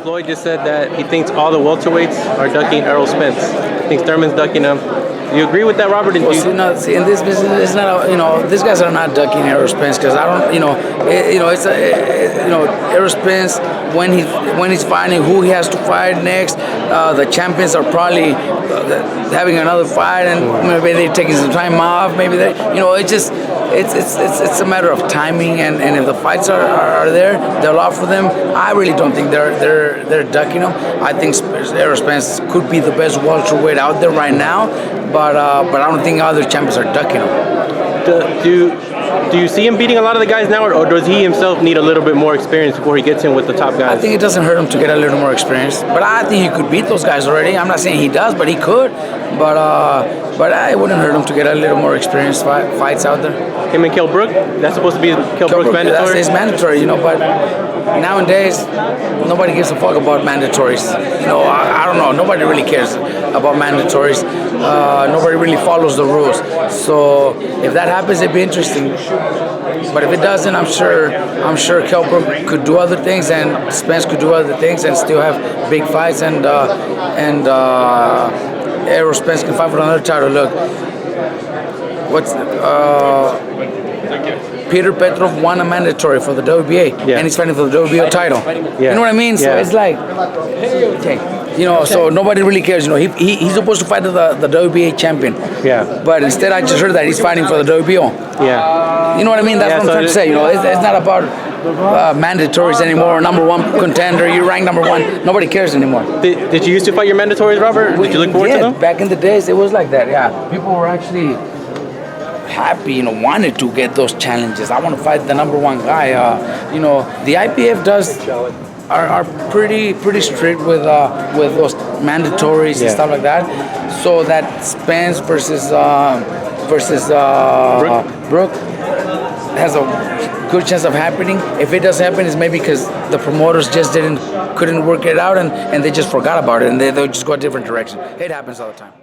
Floyd just said that he thinks all the welterweights are ducking Errol Spence. He thinks Thurman's ducking him. Do you agree with that, Robert? Well, see, in this business, it's not. These guys are not ducking Errol Spence because I don't. Errol Spence when he's finding who he has to fight next. The champions are probably having another fight, and maybe they're taking some time off. Maybe it's a matter of timing, and if the fights are there, they'll offer them. I really don't think they're ducking them. I think Errol Spence could be the best welterweight out there right now, but I don't think other champions are ducking him. Do you see him beating a lot of the guys now, or does he himself need a little bit more experience before he gets in with the top guys? I think it doesn't hurt him to get a little more experience, but I think he could beat those guys already. I'm not saying he does, but he could. But it wouldn't hurt him to get a little more experience fights out there. Him and Kell Brook? That's supposed to be Kell Brook's mandatory? It's mandatory, but nowadays, nobody gives a fuck about mandatories. I don't know. Nobody really cares about mandatories. Nobody really follows the rules. So if that happens, it'd be interesting. But if it doesn't, I'm sure Kell Brook could do other things, and Spence could do other things, and still have big fights, and Errol Spence can fight for another title. Look, Peter Petrov won a mandatory for the WBA, and he's fighting for the WBO title. You know what I mean? So it's like, okay. So nobody really cares. He's supposed to fight the WBA champion. Yeah. But instead, I just heard that he's fighting for the WBO. Yeah. You know what I mean? That's what I'm trying to say. It's not about mandatories anymore. Number one contender, you rank number one. Nobody cares anymore. Did you used to fight your mandatories, Robert? Did you look forward to them? Back in the days, it was like that. Yeah. People were actually happy, wanted to get those challenges. I want to fight the number one guy. The IPF are pretty strict with those mandatories and stuff like that. So that Spence versus Brook has a good chance of happening. If it does happen, it's maybe because the promoters just couldn't work it out, and they just forgot about it, and they'll just go a different direction. It happens all the time.